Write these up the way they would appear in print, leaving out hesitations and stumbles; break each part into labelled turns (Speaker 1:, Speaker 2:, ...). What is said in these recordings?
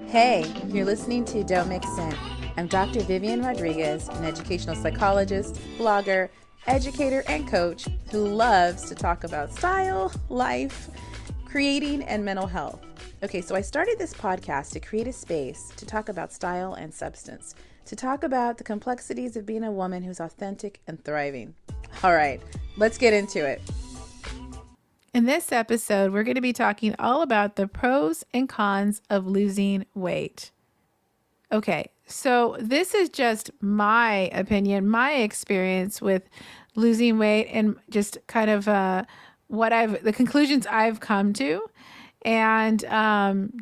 Speaker 1: Hey, you're listening to Don't Mix In. I'm Dr. Vivian Rodriguez, an educational psychologist, blogger, educator, and coach who loves to talk about style, life, creating, and mental health. Okay, so I started this podcast to create a space to talk about style and substance, to talk about the complexities of being a woman who's authentic and thriving. All right, let's get into it.
Speaker 2: In this episode, we're going to be talking all about the pros and cons of losing weight. Okay, so this is just my opinion, my experience with losing weight, and just kind of the conclusions I've come to, and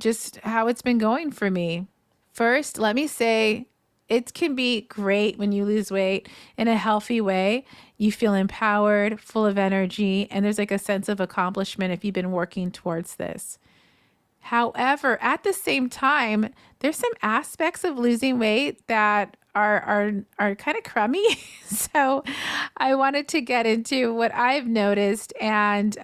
Speaker 2: just how it's been going for me. First, let me say it can be great when you lose weight in a healthy way. You feel empowered, full of energy, and there's like a sense of accomplishment if you've been working towards this. However, at the same time, there's some aspects of losing weight that are kind of crummy. So I wanted to get into what I've noticed and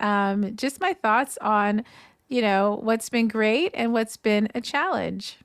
Speaker 2: just my thoughts on, what's been great and what's been a challenge.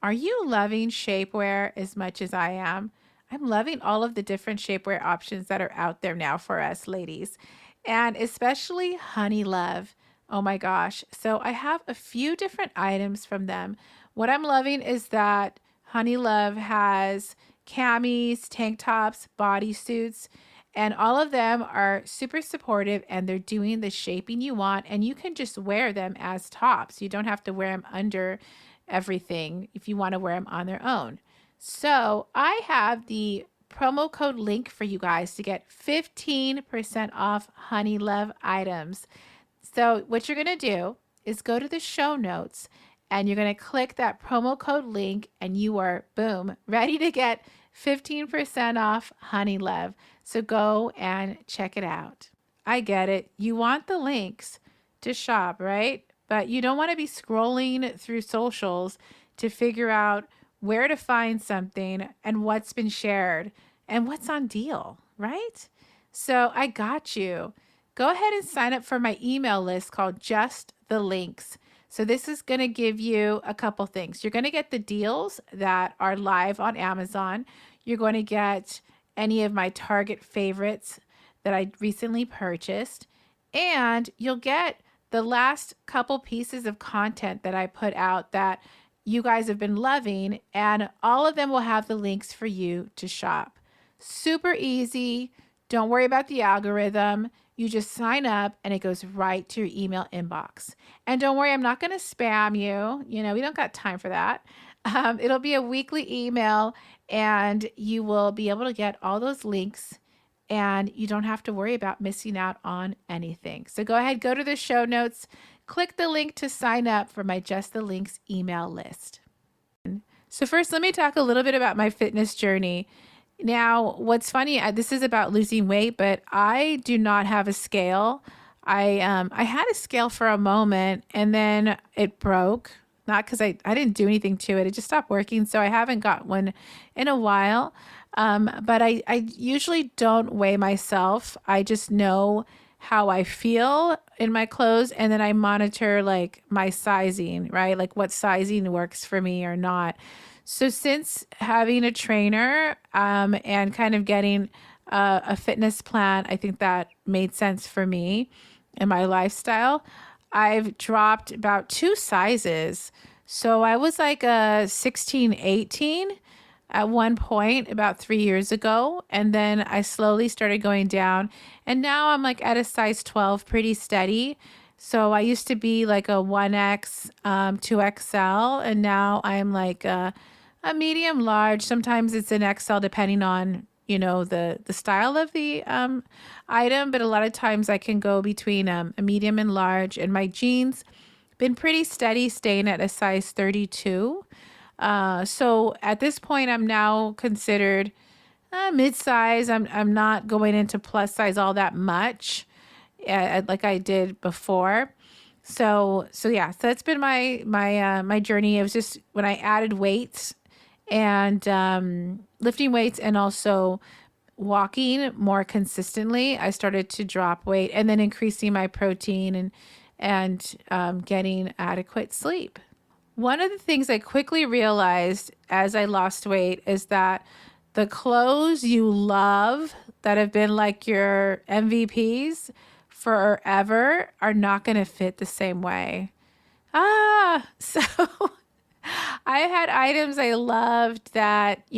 Speaker 2: Are you loving shapewear as much as I am? I'm loving all of the different shapewear options that are out there now for us ladies, and especially Honey Love. Oh my gosh. So I have a few different items from them. What I'm loving is that Honey Love has camis, tank tops, bodysuits, and all of them are super supportive and they're doing the shaping you want. And you can just wear them as tops. You don't have to wear them under everything if you want to wear them on their own. So I have the promo code link for you guys to get 15% off Honey Love items. So what you're going to do is go to the show notes and you're going to click that promo code link and you are, boom, ready to get 15% off Honey Love. So go and check it out. I get it. You want the links to shop, right? But you don't want to be scrolling through socials to figure out where to find something and what's been shared and what's on deal, right? So I got you. Go ahead and sign up for my email list called Just the Links. So this is going to give you a couple things. You're going to get the deals that are live on Amazon. You're going to get any of my Target favorites that I recently purchased. And you'll get the last couple pieces of content that I put out that you guys have been loving, and all of them will have the links for you to shop. Super easy. Don't worry about the algorithm. You just sign up and it goes right to your email inbox. And don't worry, I'm not going to spam you. We don't got time for that. It'll be a weekly email and you will be able to get all those links and you don't have to worry about missing out on anything. So go ahead, go to the show notes, click the link to sign up for my Just the Links email list. So first, let me talk a little bit about my fitness journey. Now, what's funny, this is about losing weight, but I do not have a scale. I had a scale for a moment and then it broke. Not because I didn't do anything to it. It just stopped working. So I haven't got one in a while. But I usually don't weigh myself. I just know how I feel in my clothes. And then I monitor like my sizing, right? Like what sizing works for me or not. So since having a trainer and kind of getting a fitness plan, I think that made sense for me and my lifestyle. I've dropped about 2 sizes. So I was like a 16, 18 at one point about 3 years ago. And then I slowly started going down. And now I'm like at a size 12, pretty steady. So I used to be like a 1X, 2XL. And now I'm like a medium large. Sometimes it's an XL depending on, the style of the item. But a lot of times I can go between a medium and large. And my jeans been pretty steady, staying at a size 32. So at this point, I'm now considered mid-size. I'm not going into plus size all that much, like I did before. So yeah, so that's been my journey. It was just when I added weights and lifting weights and also walking more consistently, I started to drop weight and then increasing my protein and getting adequate sleep. One of the things I quickly realized as I lost weight is that the clothes you love that have been like your MVPs forever are not going to fit the same way. So I had items I loved that, I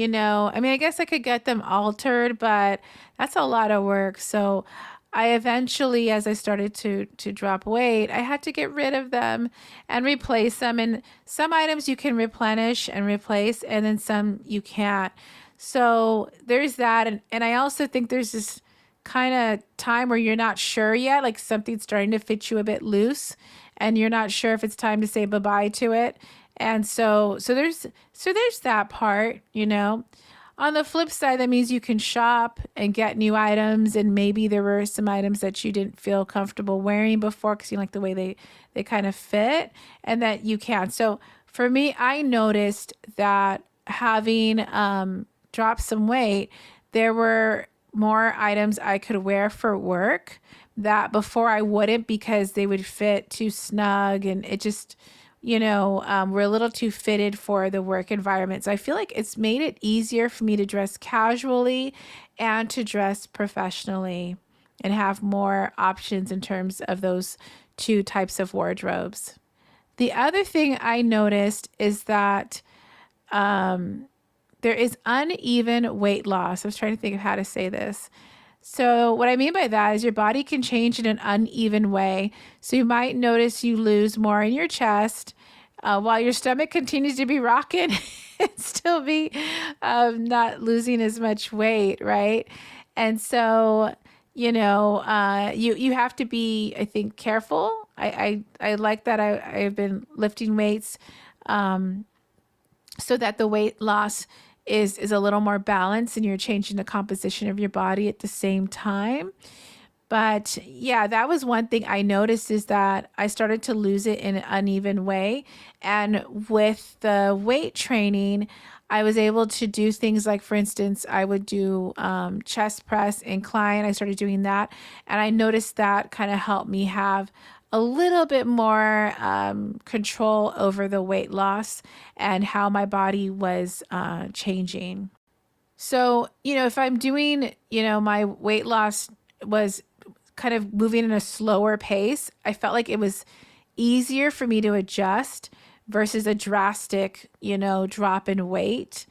Speaker 2: mean, I guess I could get them altered, but that's a lot of work. So I eventually, as I started to drop weight, I had to get rid of them and replace them. And some items you can replenish and replace, and then some you can't. So there's that. And I also think there's this kind of time where you're not sure yet, like something's starting to fit you a bit loose and you're not sure if it's time to say bye-bye to it. And so there's that part. On the flip side, that means you can shop and get new items, and maybe there were some items that you didn't feel comfortable wearing before because you like the way they kind of fit, and that you can. So for me, I noticed that having dropped some weight, there were more items I could wear for work that before I wouldn't because they would fit too snug, and it just we're a little too fitted for the work environment. So I feel like it's made it easier for me to dress casually and to dress professionally and have more options in terms of those two types of wardrobes. The other thing I noticed is that there is uneven weight loss. I was trying to think of how to say this. So what I mean by that is your body can change in an uneven way. So you might notice you lose more in your chest while your stomach continues to be rocking and still be not losing as much weight, right? And so, you have to be, I think, careful. I like that I've been lifting weights so that the weight loss is a little more balanced and you're changing the composition of your body at the same time. But yeah, that was one thing I noticed is that I started to lose it in an uneven way. And with the weight training, I was able to do things like, for instance, I would do chest press, incline. I started doing that. And I noticed that kind of helped me have a little bit more control over the weight loss and how my body was changing. So, if I'm doing, my weight loss was kind of moving in a slower pace, I felt like it was easier for me to adjust versus a drastic, drop in weight.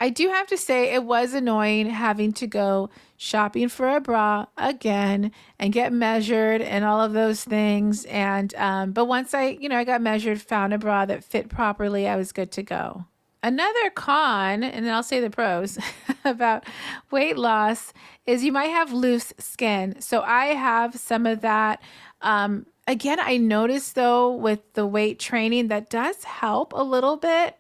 Speaker 2: I do have to say it was annoying having to go shopping for a bra again and get measured and all of those things. And, but once I got measured, found a bra that fit properly, I was good to go. Another con, and then I'll say the pros about weight loss is you might have loose skin. So I have some of that. Again, I noticed though with the weight training that does help a little bit.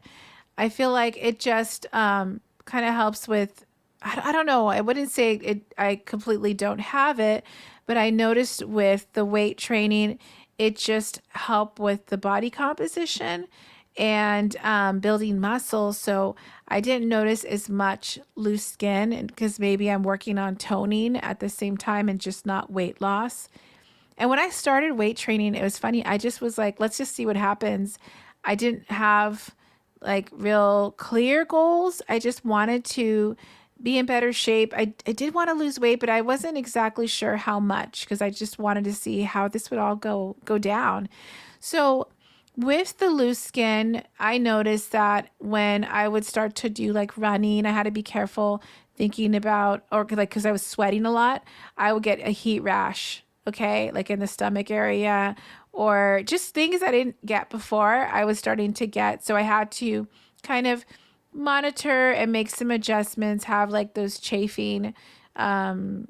Speaker 2: I feel like it just kind of helps with, I don't know, I wouldn't say I completely don't have it, but I noticed with the weight training, it just helped with the body composition and building muscle. So I didn't notice as much loose skin because maybe I'm working on toning at the same time and just not weight loss. And when I started weight training, it was funny. I just was like, let's just see what happens. I didn't have like real clear goals. I just wanted to be in better shape. I did want to lose weight, but I wasn't exactly sure how much because I just wanted to see how this would all go down. So with the loose skin, I noticed that when I would start to do like running, I had to be careful thinking about, or like, because I was sweating a lot, I would get a heat rash, okay, like in the stomach area, or just things I didn't get before I was starting to get. So I had to kind of monitor and make some adjustments, have like those chafing, kind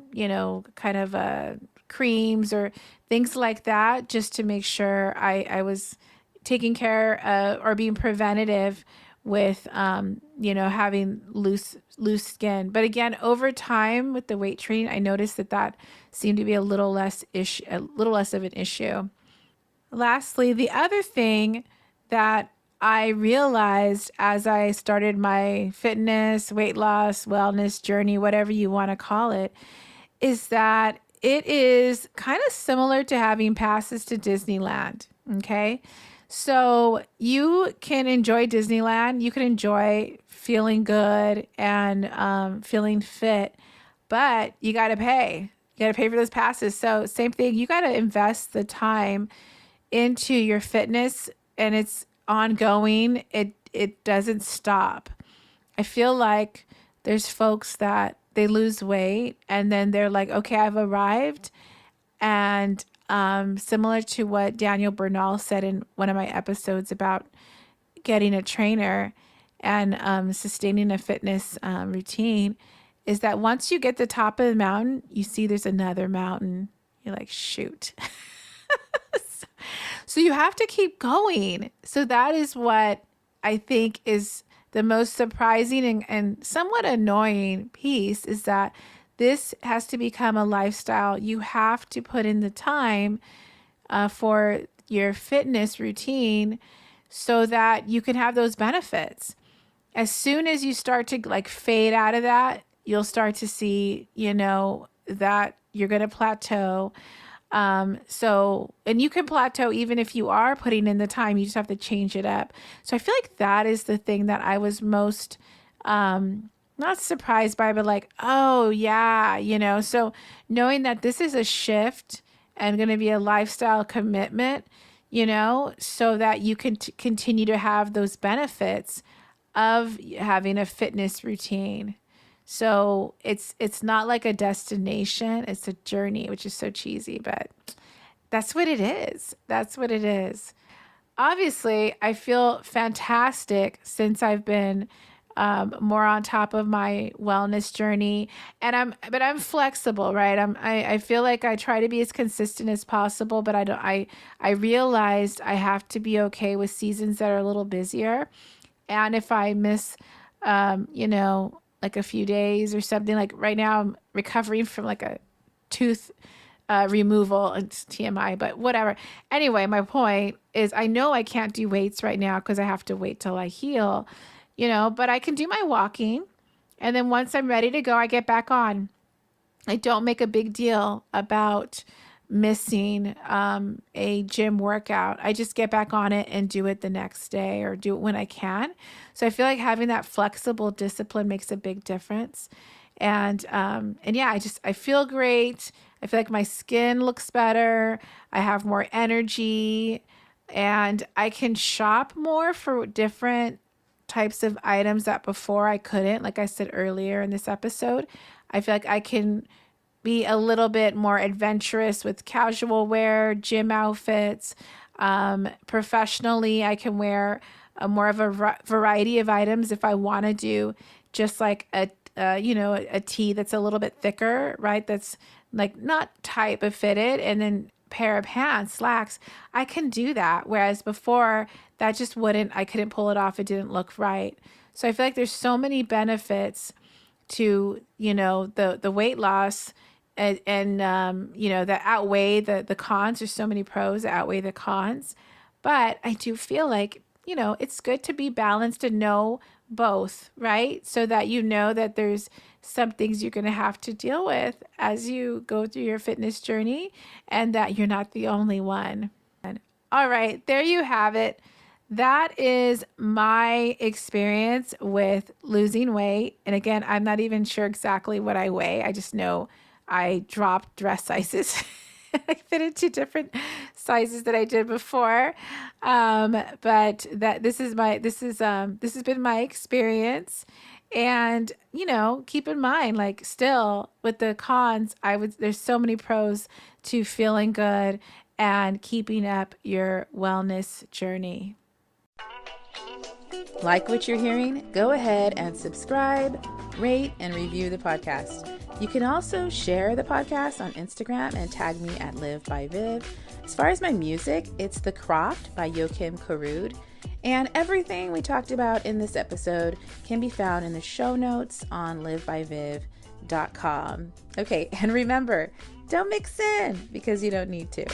Speaker 2: of creams or things like that, just to make sure I was taking care or being preventative with, having loose skin. But again, over time with the weight training, I noticed that seemed to be a little less of an issue. Lastly, the other thing that I realized as I started my fitness, weight loss, wellness journey, whatever you want to call it, is that it is kind of similar to having passes to Disneyland. Okay. So you can enjoy Disneyland. You can enjoy feeling good and feeling fit, but you got to pay. You got to pay for those passes. So same thing. You got to invest the time into your fitness, and it's ongoing. It doesn't stop. I feel like there's folks that they lose weight and then they're like, okay, I've arrived. And similar to what Daniel Bernal said in one of my episodes about getting a trainer and sustaining a fitness routine, is that once you get to the top of the mountain, you see there's another mountain. You're like, shoot. So you have to keep going. So that is what I think is the most surprising and somewhat annoying piece, is that this has to become a lifestyle. You have to put in the time for your fitness routine so that you can have those benefits. As soon as you start to like fade out of that, you'll start to see, that you're going to plateau. And you can plateau even if you are putting in the time, you just have to change it up. So I feel like that is the thing that I was most, not surprised by, but like, oh yeah, so knowing that this is a shift and going to be a lifestyle commitment, so that you can continue to have those benefits of having a fitness routine. So it's not like a destination, it's a journey, which is so cheesy, but that's what it is. That's what it is. Obviously, I feel fantastic since I've been more on top of my wellness journey, and I'm flexible, right? I feel like I try to be as consistent as possible, but I realized I have to be okay with seasons that are a little busier. And if I miss, like a few days or something, like right now I'm recovering from like a tooth removal. It's TMI, but whatever. Anyway, my point is I know I can't do weights right now because I have to wait till I heal, but I can do my walking. And then once I'm ready to go, I get back on. I don't make a big deal about missing a gym workout. I just get back on it and do it the next day or do it when I can. So I feel like having that flexible discipline makes a big difference. And yeah, I feel great. I feel like my skin looks better. I have more energy and I can shop more for different types of items that before I couldn't. Like I said earlier in this episode, I feel like I can be a little bit more adventurous with casual wear, gym outfits. Professionally, I can wear more of a variety of items if I want to do just like a tee that's a little bit thicker, right? That's like not tight but fitted, and then pair of pants, slacks. I can do that. Whereas before, that just I couldn't pull it off. It didn't look right. So I feel like there's so many benefits to, the weight loss and that outweigh the cons. There's so many pros that outweigh the cons. But I do feel like, it's good to be balanced and know both, right? So that that there's some things you're going to have to deal with as you go through your fitness journey and that you're not the only one. All right, there you have it. That is my experience with losing weight. And again, I'm not even sure exactly what I weigh. I just know I dropped dress sizes. I fit into different sizes that I did before. But this has been my experience. And, keep in mind, like still with the cons, there's so many pros to feeling good and keeping up your wellness journey.
Speaker 1: Like what you're hearing? Go ahead and subscribe, rate, and review the podcast. You can also share the podcast on Instagram and tag me at Live by Viv. As far as my music, it's The Croft by Joachim Karud. And everything we talked about in this episode can be found in the show notes on livebyviv.com. Okay, and remember, don't mix in because you don't need to.